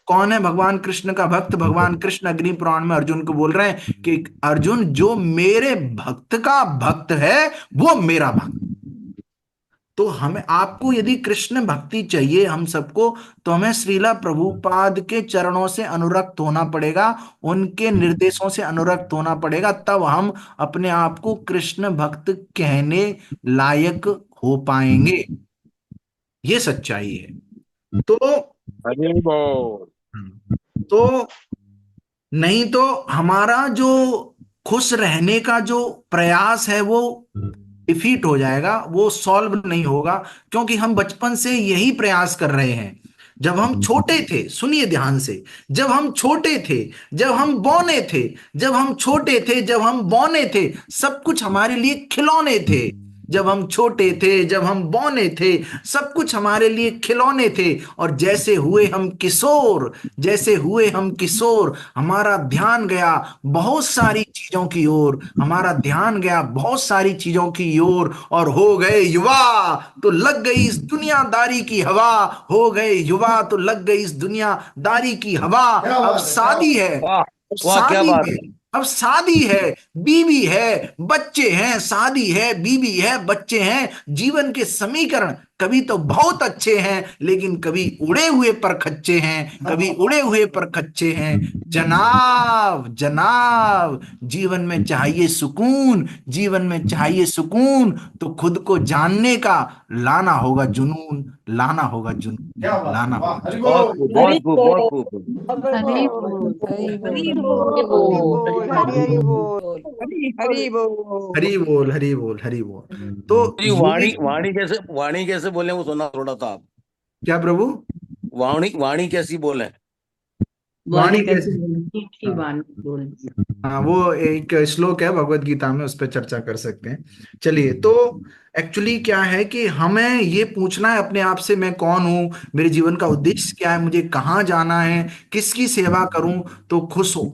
कौन है भगवान कृष्ण का भक्त? भगवान कृष्ण अग्नि पुराण में अर्जुन को बोल रहे हैं कि अर्जुन जो मेरे भक्त का भक्त है वो मेरा भक्त। तो हमें, आपको यदि कृष्ण भक्ति चाहिए हम सबको, तो हमें श्रीला प्रभुपाद के चरणों से अनुरक्त होना पड़ेगा, उनके निर्देशों से अनुरक्त होना पड़ेगा, तब हम अपने आप को कृष्ण भक्त कहने लायक हो पाएंगे। ये सच्चाई है। तो हरि बोल। तो नहीं तो हमारा जो खुश रहने का जो प्रयास है वो डिफीट हो जाएगा, वो सॉल्व नहीं होगा, क्योंकि हम बचपन से यही प्रयास कर रहे हैं। जब हम छोटे थे, सुनिए ध्यान से, जब हम छोटे थे, जब हम बौने थे, जब हम छोटे थे, जब हम बौने थे, सब कुछ हमारे लिए खिलौने थे। जब हम छोटे थे, जब हम बौने थे, सब कुछ हमारे लिए खिलौने थे। और जैसे हुए हम किशोर, जैसे हुए हम किशोर, हमारा ध्यान गया बहुत सारी चीजों की ओर, हमारा ध्यान गया बहुत सारी चीजों की ओर, और हो गए युवा तो लग गई इस दुनियादारी की हवा, हो गए युवा तो लग गई इस दुनियादारी की हवा। क्या अब बात है, शादी है, वाह वाह क्या शादी बात है, है। अब शादी है, बीवी है, बच्चे हैं, शादी है, बीवी है, बच्चे हैं। जीवन के समीकरण कभी तो बहुत अच्छे हैं, लेकिन कभी उड़े हुए पर खच्चे हैं, कभी उड़े हुए पर खच्चे हैं। जनाब जनाब, जीवन में चाहिए सुकून, जीवन में चाहिए सुकून, तो खुद को जानने का लाना होगा जुनून, लाना होगा जुनून, क्या बात लाना है, वाह, होगा। हरि बहुत बोल। खूब, हरि बहुत खूब, बहुत बोल, खूब। हरि बोल, बोल, हरि हरि बोल, बोल, हरि हरि हरि बोल, बोल, हरि हरि बोल। हरी बोल, हरी बोल, हरी बोल। तो जी, योगी, वाणी कैसे बोले वो सुना थोड़ा सा आप। क्या प्रभु? वाणी वाणी कैसी बोले। वाणी वाणी कैसे? कैसी बोलनी, मीठी हाँ, वाणी बोलनी। हाँ, वो एक श्लोक है भगवत गीता में, उस पर चर्चा कर सकते हैं। चलिए, तो एक्चुअली क्या है कि हमें ये पूछना है अपने आप से, मैं कौन हूँ, मेरे जीवन का उद्देश्य क्या है, मुझे कहाँ जाना है, किसकी सेवा करूं तो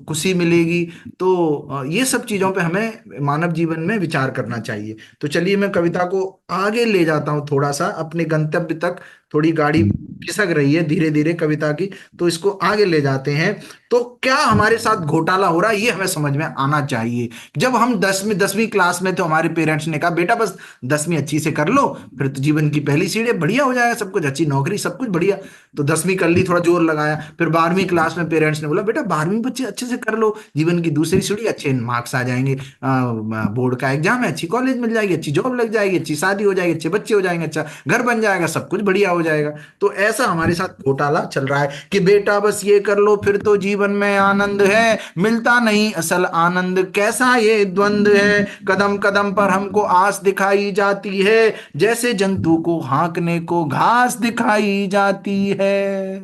खुशी मिलेगी। तो ये सब चीजों पे हमें मानव जीवन में विचार करना चाहिए। तो चलिए, मैं कविता को आगे ले जाता हूँ थोड़ा सा अपने गंतव्य तक। थोड़ी गाड़ी खिसक रही है धीरे धीरे कविता की, तो इसको आगे ले जाते हैं। तो क्या हमारे साथ घोटाला हो रहा है, ये हमें समझ में आना चाहिए। जब हम 10वीं क्लास में, तो हमारे पेरेंट्स ने कहा बेटा बस 10वीं अच्छी से कर लो, फिर तो जीवन की पहली सीढ़ी बढ़िया हो जाएगा, सब कुछ अच्छी नौकरी, सब कुछ बढ़िया। तो 10वीं कर ली, थोड़ा जोर लगाया। फिर 12वीं क्लास में पेरेंट्स ने बोला बेटा 12वीं बच्चे अच्छे से कर लो, जीवन की दूसरी सीढ़ी, अच्छे मार्क्स आ जाएंगे, बोर्ड का एग्जाम है, अच्छी कॉलेज मिल जाएगी, अच्छी जॉब लग जाएगी, अच्छी शादी हो जाएगी, अच्छे बच्चे हो जाएंगे, अच्छा घर बन जाएगा, सब कुछ बढ़िया हो जाएगा। तो ऐसा हमारे साथ घोटाला चल रहा है कि बेटा बस ये कर लो, फिर तो जीवन में आनंद है, मिलता नहीं असल आनंद, कैसा ये द्वंद्व है, कदम कदम पर हमको आस दिखाई जाती है, जैसे जंतु को हाँकने को घास दिखाई जाती है।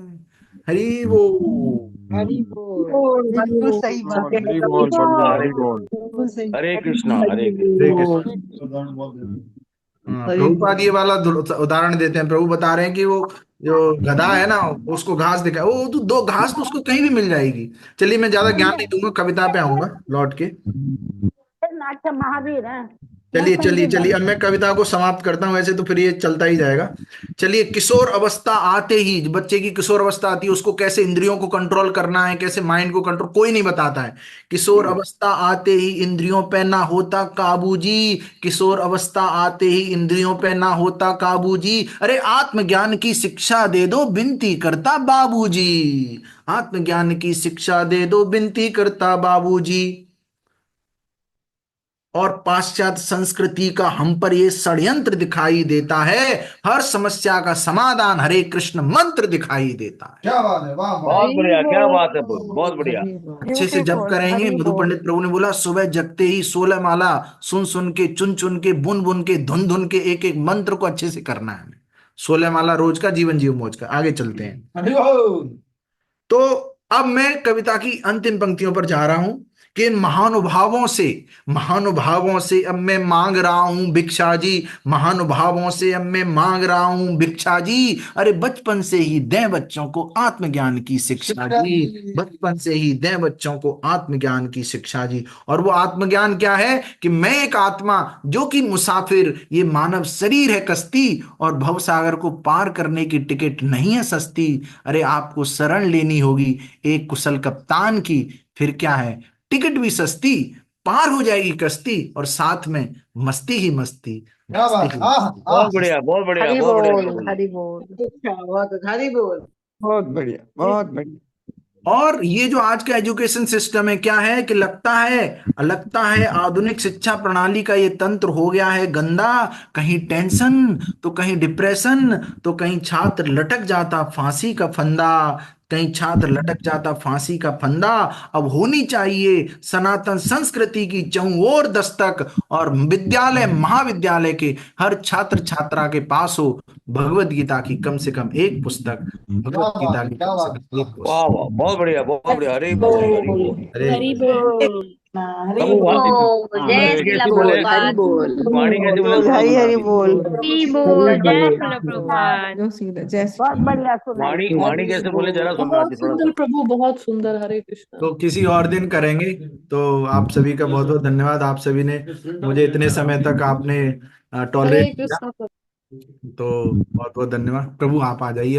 हरि वो। हरि बोल, बोल, बिल्कुल सही बात है। हरि बोल, बढ़िया हरि बोल। बिल्कुल सही। हरे कृष्णा, हरि हरे कृष्णा। हरे बोल, कृष्ण। हाँ, प्रभुपाद ये वाला उदाहरण देते हैं। प्रभु बता रहे हैं कि वो जो गधा है ना, उसको घास दिखाए, वो तो दो घास तो उसको कहीं भी मिल जाएगी। चलिए, मैं ज्यादा ज्ञान नहीं दूंगा, कविता पे आऊंगा लौट के। नाट्य महावीर है। चलिए चलिए चलिए, अब मैं कविता को समाप्त करता हूँ, वैसे तो फिर ये चलता ही जाएगा। चलिए, किशोर अवस्था आते ही, बच्चे की किशोर अवस्था आती है, उसको कैसे इंद्रियों को कंट्रोल करना है, कैसे माइंड को कंट्रोल, कोई नहीं बताता है। किशोर अवस्था आते ही इंद्रियों पे ना होता काबू जी, किशोर अवस्था आते ही इंद्रियों पे ना होता काबू जी, अरे आत्मज्ञान की शिक्षा दे दो विनती करता बाबूजी, आत्मज्ञान की शिक्षा दे दो विनती करता बाबूजी। और पाश्चात्य संस्कृति का हम पर ये षड्यंत्र दिखाई देता है, हर समस्या का समाधान हरे कृष्ण मंत्र दिखाई देता है। क्या बात है, वाह वाह। बहुत हरि बढ़िया, क्या बात है, बहुत बोल, बढ़िया। हरि बोल। अच्छे से जप ब्यूटीफुल, करेंगे। हरि मधु बोल। पंडित प्रभु ने बोला सुबह जगते ही 16 माला सुन सुन के, चुन चुन के, बुन बुन के, धुन धुन के, एक एक मंत्र को अच्छे से करना है। 16 माला रोज का, जीवन जीव मौज का। आगे चलते हैं। हरि बोल। तो अब मैं कविता की अंतिम पंक्तियों पर जा रहा हूं कि इन महानुभावों से अब मैं मांग रहा हूं भिक्षा जी, महानुभावों से अब मैं मांग रहा हूं भिक्षा जी, अरे बचपन से ही दें बच्चों को आत्मज्ञान की शिक्षा जी, बचपन से ही दें बच्चों को आत्मज्ञान की शिक्षा जी। और वो आत्मज्ञान क्या है कि मैं एक आत्मा जो कि मुसाफिर, ये मानव शरीर है कश्ती, और भवसागर को पार करने की टिकट नहीं है सस्ती, अरे आपको शरण लेनी होगी एक कुशल कप्तान की, फिर क्या है टिकट भी सस्ती, पार हो जाएगी कश्ती, और साथ में मस्ती ही मस्ती, क्या बात है बहुत बढ़िया, बहुत बढ़िया, हरि बहुत बढ़िया बोल, प्रभु। हरि बोल। अच्छा, बहुत अच्छा, हरि बोल। बहुत बढ़िया, बहुत बढ़िया। और ये जो आज का एजुकेशन सिस्टम है, क्या है कि लगता है आधुनिक शिक्षा प्रणाली का ये तंत्र हो गया है गंदा। कहीं टेंशन तो कहीं डिप्रेशन, तो कहीं छात्र लटक जाता फांसी का फंदा, कहीं छात्र लटक जाता फांसी का फंदा। अब होनी चाहिए सनातन संस्कृति की चहुओर दस्तक, और विद्यालय महाविद्यालय के हर छात्र छात्रा के पास हो भगवत गीता की कम से कम एक पुस्तक, भगवत क्या बात गीता है, की क्या कम से बात कम एक वाह पुस्तक। वाह, बहुत बढ़िया, बहुत बढ़िया। हरि बोल, हरि बोल। अरे हरि बोल। हरि प्रभु बोल। जय कैसे शिला बोले, हरि प्रभुपाद। बोल। वाणी कैसे बोले, सुना हरि सुना हरि दी। बोल। हरि बोल, जय हरि शिला बोल। प्रभुपाद। जो सीधा जय श्री बहुत बढ़िया सुनाई। वाणी वाणी कैसे बोले, जरा सुना दी, बहुत थोड़ा सुंदर सा। प्रभु, बहुत सुंदर। हरे कृष्णा। तो किसी और दिन करेंगे। तो आप सभी का बहुत बहुत धन्यवाद, आप सभी ने मुझे इतने समय तक आपने हरे टॉलरेट किया। कृष्णा। तो बहुत बहुत धन्यवाद। प्रभु आप आ जाइए।